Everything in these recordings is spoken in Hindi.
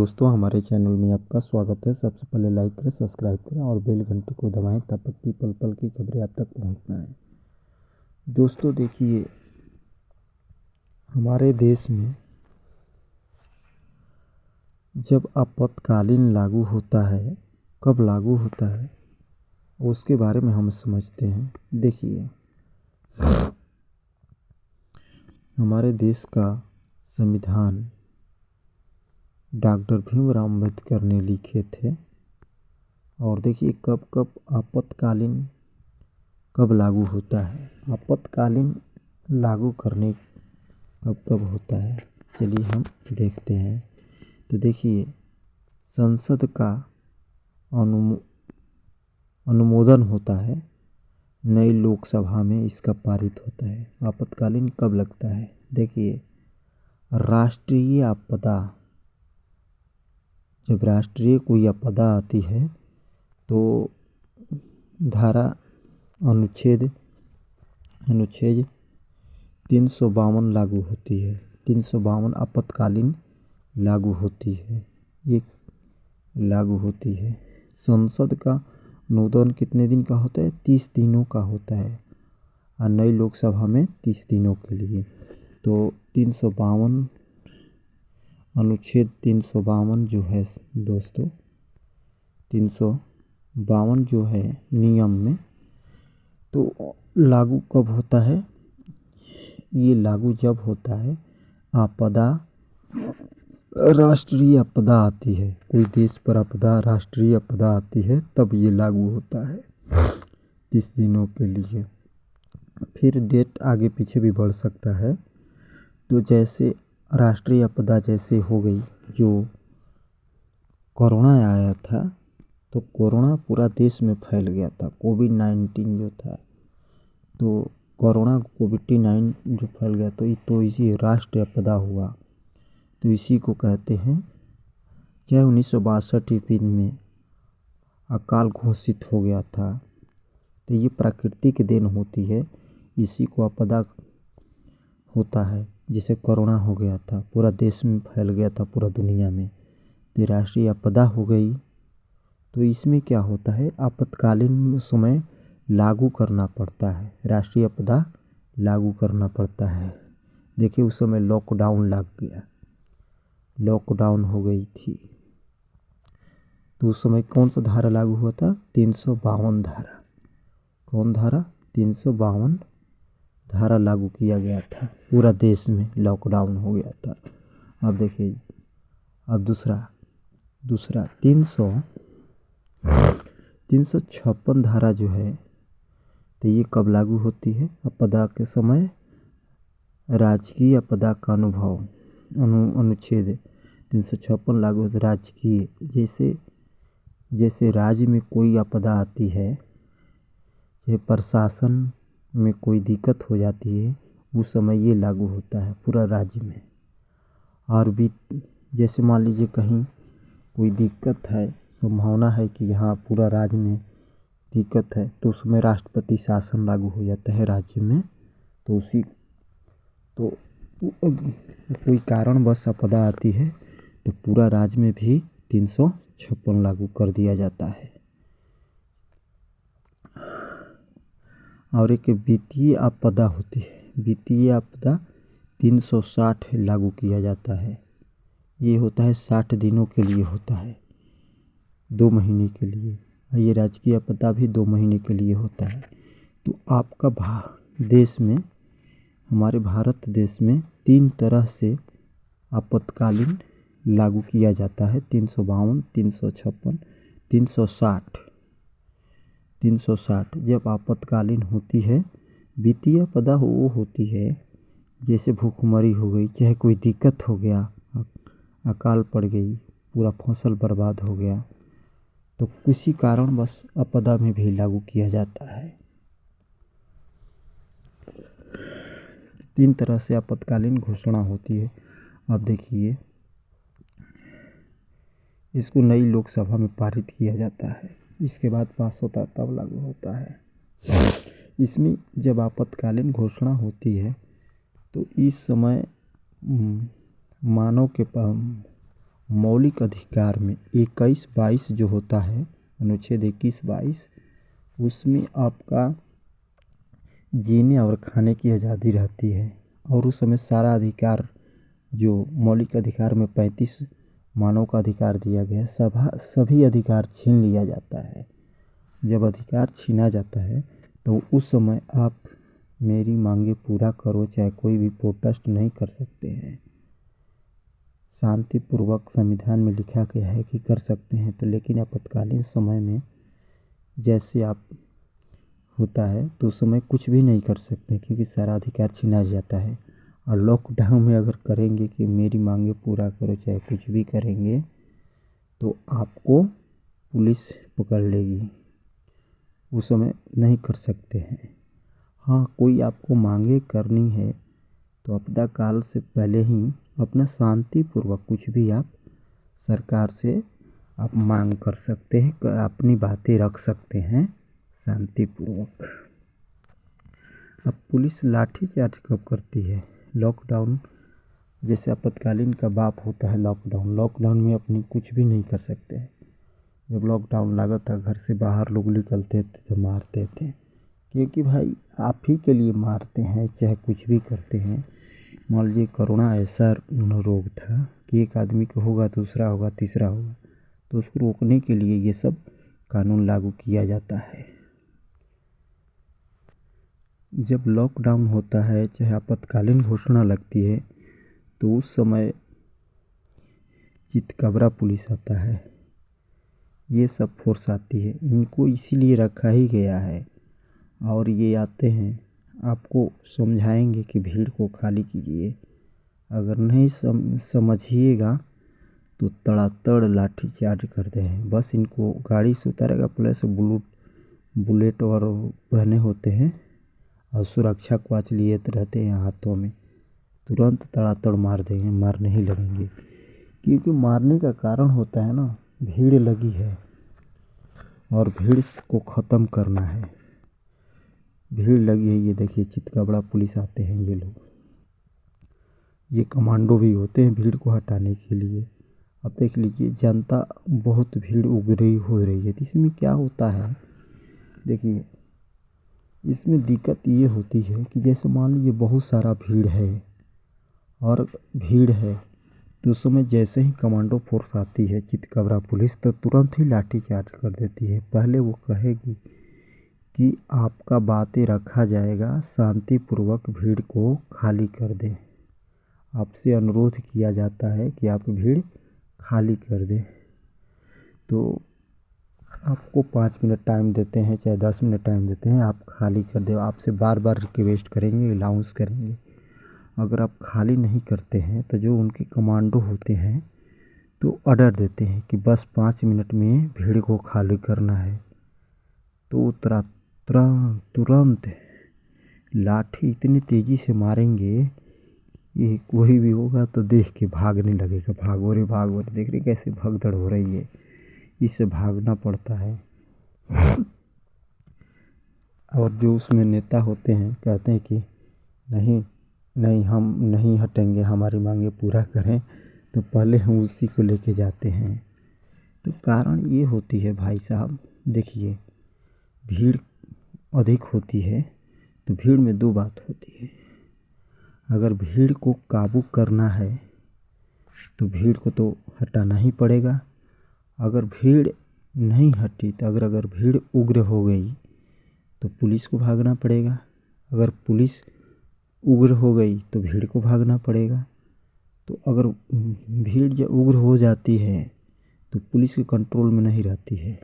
दोस्तों, हमारे चैनल में आपका स्वागत है। सबसे पहले लाइक करें, सब्सक्राइब करें और बेल घंटी को दबाएं तब तक की पल पल की खबरें आप तक पहुंच पाएँ। दोस्तों देखिए, हमारे देश में जब आपातकालीन लागू होता है, कब लागू होता है उसके बारे में हम समझते हैं। देखिए, हमारे देश का संविधान डॉक्टर भीमराव अम्बेडकर ने लिखे थे। और देखिए कब कब आपातकालीन कब लागू होता है, आपातकालीन लागू करने कब कब होता है, चलिए हम देखते हैं। तो देखिए, संसद का अनुमोदन होता है, नई लोकसभा में इसका पारित होता है। आपातकालीन कब लगता है, देखिए राष्ट्रीय आपदा, जब राष्ट्रीय कोई आपदा आती है तो धारा अनुच्छेद 352 लागू होती है। 352 आपातकालीन लागू होती है, ये लागू होती है। संसद का अनुमोदन कितने दिन का होता है, 30 दिनों का होता है और नई लोकसभा में 30 दिनों के लिए। तो 352 अनुच्छेद 352 जो है दोस्तों, 352 जो है नियम में, तो लागू कब होता है, ये लागू जब होता है आपदा, राष्ट्रीय आपदा आती है, कोई देश पर आपदा, राष्ट्रीय आपदा आती है, तब ये लागू होता है 30 दिनों के लिए। फिर डेट आगे पीछे भी बढ़ सकता है। तो जैसे राष्ट्रीय आपदा जैसे हो गई, जो कोरोना आया था, तो कोरोना पूरा देश में फैल गया था। कोविड-19 जो था, तो कोविड-19 जो फैल गया तो इसी राष्ट्रीय आपदा हुआ। तो इसी को कहते हैं, चाहे 1962 ईस्वी में अकाल घोषित हो गया था, तो ये प्राकृतिक देन होती है, इसी को आपदा होता है। जैसे कोरोना हो गया था, पूरा देश में फैल गया था, पूरा दुनिया में, तो राष्ट्रीय आपदा हो गई। तो इसमें क्या होता है, आपातकालीन समय लागू करना पड़ता है, राष्ट्रीय आपदा लागू करना पड़ता है। देखिए उस समय लॉकडाउन लग गया, लॉकडाउन हो गई थी, तो उस समय कौन सा धारा लागू हुआ था, 352 धारा। कौन धारा, 352 धारा लागू किया गया था, पूरा देश में लॉकडाउन हो गया था। अब देखिए, अब दूसरा 356 धारा जो है, तो ये कब लागू होती है, आपदा के समय राजकीय आपदा का अनुच्छेद 356 लागू होता है। राजकीय, जैसे राज्य में कोई आपदा आती है, ये प्रशासन में कोई दिक्कत हो जाती है, उस समय ये लागू होता है पूरा राज्य में। और भी जैसे मान लीजिए कहीं कोई दिक्कत है, संभावना है कि यहाँ पूरा राज्य में दिक्कत है, तो उसमें राष्ट्रपति शासन लागू हो जाता है राज्य में। तो कोई कारणवश आपदा आती है तो पूरा राज्य में भी 356 लागू कर दिया जाता है। और एक वित्तीय आपदा होती है, वित्तीय आपदा 360 लागू किया जाता है। ये होता है 60 दिनों के लिए होता है, 2 महीने के लिए। ये राजकीय आपदा भी 2 महीने के लिए होता है। तो आपका देश में, हमारे भारत देश में 3 तरह से आपातकालीन लागू किया जाता है, 352, 356, 360। 360 जब आपातकालीन होती है। वित्तीय आपदा वो होती है, जैसे भूखमरी हो गई, चाहे कोई दिक्कत हो गया, अकाल पड़ गई, पूरा फसल बर्बाद हो गया, तो किसी कारण बस आपदा में भी लागू किया जाता है। 3 तरह से आपातकालीन घोषणा होती है। अब देखिए, इसको नई लोकसभा में पारित किया जाता है, इसके बाद पास होता है, तब लागू होता है। इसमें जब आपातकालीन घोषणा होती है, तो इस समय मानव के मौलिक अधिकार में 21-22 जो होता है, अनुच्छेद 21-22, उसमें आपका जीने और खाने की आज़ादी रहती है। और उस समय सारा अधिकार जो मौलिक अधिकार में 35 मानव का अधिकार दिया गया है, सभी अधिकार छीन लिया जाता है। जब अधिकार छीना जाता है तो उस समय आप मेरी मांगे पूरा करो चाहे कोई भी प्रोटेस्ट नहीं कर सकते हैं। शांतिपूर्वक संविधान में लिखा गया है कि कर सकते हैं, तो लेकिन आपातकालीन समय में जैसे आप होता है तो उस समय कुछ भी नहीं कर सकते क्योंकि सारा अधिकार छीना जाता है। और लॉकडाउन में अगर करेंगे कि मेरी मांगे पूरा करो चाहे कुछ भी करेंगे तो आपको पुलिस पकड़ लेगी, उस समय नहीं कर सकते हैं। हाँ, कोई आपको मांगे करनी है तो आपदा काल से पहले ही अपना शांतिपूर्वक कुछ भी आप सरकार से आप मांग कर सकते हैं, अपनी बातें रख सकते हैं शांतिपूर्वक। अब पुलिस लाठीचार्ज कब करती है? लॉकडाउन, जैसे आपातकालीन का बाप होता है लॉकडाउन में अपनी कुछ भी नहीं कर सकते हैं। जब लॉकडाउन लगा था घर से बाहर लोग निकलते थे तो मारते थे, क्योंकि भाई आप ही के लिए मारते हैं चाहे कुछ भी करते हैं। मान लीजिए कोरोना ऐसा रोग था कि एक आदमी को होगा, दूसरा होगा, तीसरा होगा, तो उसको रोकने के लिए ये सब कानून लागू किया जाता है। जब लॉकडाउन होता है चाहे आपातकालीन घोषणा लगती है तो उस समय चितकबरा पुलिस आता है, ये सब फोर्स आती है। इनको इसीलिए रखा ही गया है और ये आते हैं आपको समझाएंगे कि भीड़ को खाली कीजिए। अगर नहीं समझिएगा तो तड़ातड़ लाठी चार्ज करते हैं। बस इनको गाड़ी से उतारेगा, प्लस बुलेट और पहने होते हैं और सुरक्षा कवच लिए रहते हैं हाथों में, तुरंत तड़ातड़ मारने ही लगेंगे। क्योंकि मारने का कारण होता है ना, भीड़ लगी है और भीड़ को ख़त्म करना है। भीड़ लगी है, ये देखिए चितकबरा पुलिस आते हैं ये लोग, ये कमांडो भी होते हैं भीड़ को हटाने के लिए। अब देख लीजिए जनता बहुत भीड़ हो रही है, तो इसमें क्या होता है, देखिए इसमें दिक्कत ये होती है कि जैसे मान लीजिए बहुत सारा भीड़ है तो उस समय जैसे ही कमांडो फोर्स आती है चितकबरा पुलिस तो तुरंत ही लाठी चार्ज कर देती है। पहले वो कहेगी कि आपका बातें रखा जाएगा, शांतिपूर्वक भीड़ को खाली कर दें। आपसे अनुरोध किया जाता है कि आप भीड़ खाली कर दें। तो आपको 5 मिनट टाइम देते हैं चाहे 10 मिनट टाइम देते हैं, आप खाली कर दो। आपसे बार बार रिक्वेस्ट करेंगे, अनाउंस करेंगे। अगर आप खाली नहीं करते हैं तो जो उनके कमांडो होते हैं तो ऑर्डर देते हैं कि बस 5 मिनट में भीड़ को खाली करना है, तो तुरंत लाठी इतनी तेज़ी से मारेंगे ये कोई भी होगा तो देख के भागने लगेगा, भागो रे भागो रे। देख रहे कैसे भगदड़ हो रही है, इससे भागना पड़ता है। और जो उसमें नेता होते हैं कहते हैं कि नहीं हम नहीं हटेंगे, हमारी मांगे पूरा करें, तो पहले हम उसी को लेके जाते हैं। तो कारण ये होती है भाई साहब, देखिए भीड़ अधिक होती है तो भीड़ में दो बात होती है। अगर भीड़ को काबू करना है तो भीड़ को तो हटाना ही पड़ेगा। अगर भीड़ नहीं हटी तो अगर भीड़ उग्र हो गई तो पुलिस को भागना पड़ेगा। अगर पुलिस उग्र हो गई तो भीड़ को भागना पड़ेगा। तो अगर भीड़ जब उग्र हो जाती है तो पुलिस के कंट्रोल में नहीं रहती है,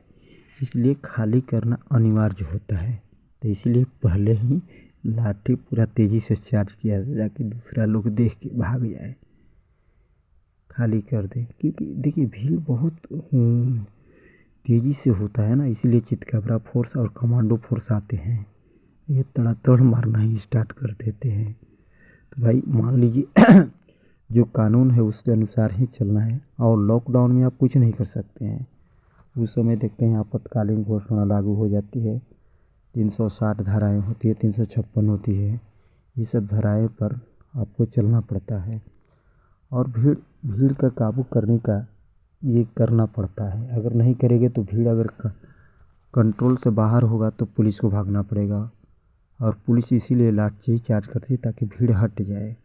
इसलिए खाली करना अनिवार्य होता है। तो इसलिए पहले ही लाठी पूरा तेज़ी से चार्ज किया जाए ताकि दूसरा लोग देख के भाग जाए, खाली कर दे। क्योंकि देखिए भीड़ बहुत तेज़ी से होता है ना, इसलिए चितकबरा फोर्स और कमांडो फोर्स आते हैं, ये तड़ातड़ मारना ही स्टार्ट कर देते हैं। तो भाई मान लीजिए जो कानून है उसके अनुसार ही चलना है। और लॉकडाउन में आप कुछ नहीं कर सकते हैं। उस समय देखते हैं आपातकालीन घोषणा लागू हो जाती है, 360 धाराएँ होती है, 356 होती है, ये सब धाराएँ पर आपको चलना पड़ता है। और भीड़ का काबू करने का ये करना पड़ता है। अगर नहीं करेंगे तो भीड़ अगर कंट्रोल से बाहर होगा तो पुलिस को भागना पड़ेगा, और पुलिस इसीलिए लाठीचार्ज करती है ताकि भीड़ हट जाए।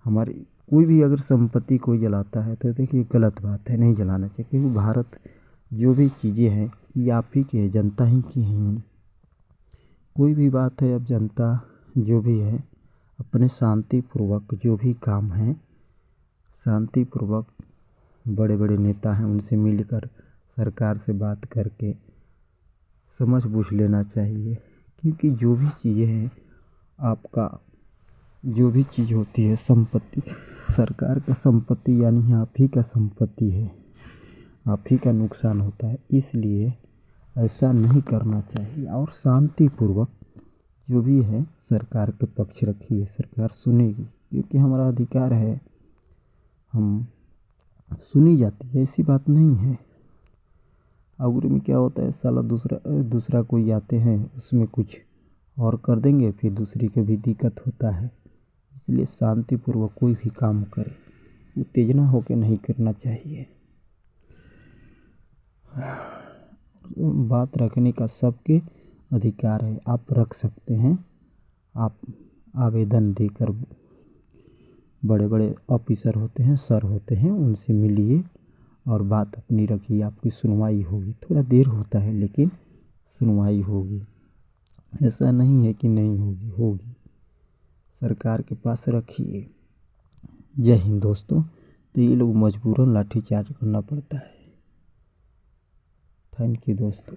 हमारी कोई भी अगर संपत्ति कोई जलाता है तो देखिए गलत बात है, नहीं जलाना चाहिए, क्योंकि भारत जो भी चीज़ें हैं ये आप ही की है, जनता ही की हैं। कोई भी बात है, अब जनता जो भी है अपने शांतिपूर्वक जो भी काम है शांतिपूर्वक, बड़े बड़े नेता हैं उनसे मिलकर सरकार से बात करके समझ बूझ लेना चाहिए। क्योंकि जो भी चीज़ें हैं आपका जो भी चीज़ होती है संपत्ति, सरकार का संपत्ति यानी आप ही का संपत्ति है, आप ही का नुकसान होता है। इसलिए ऐसा नहीं करना चाहिए और शांतिपूर्वक जो भी है सरकार के पक्ष रखिए, सरकार सुनेगी, क्योंकि हमारा अधिकार है, हम सुनी जाती है, ऐसी बात नहीं है। आगुरी में क्या होता है, साला दूसरा कोई आते हैं उसमें कुछ और कर देंगे, फिर दूसरी को भी दिक्कत होता है। इसलिए शांतिपूर्वक कोई भी काम करे, उत्तेजना होकर नहीं करना चाहिए। बात रखने का सबके अधिकार है, आप रख सकते हैं। आप आवेदन देकर, बड़े बड़े ऑफिसर होते हैं, सर होते हैं, उनसे मिलिए और बात अपनी रखिए, आपकी सुनवाई होगी। थोड़ा देर होता है लेकिन सुनवाई होगी, ऐसा नहीं है कि नहीं होगी, होगी। सरकार के पास रखिए। जय हिंद दोस्तों। तो ये लोग मजबूरन लाठीचार्ज करना पड़ता है। थैंक यू दोस्तों।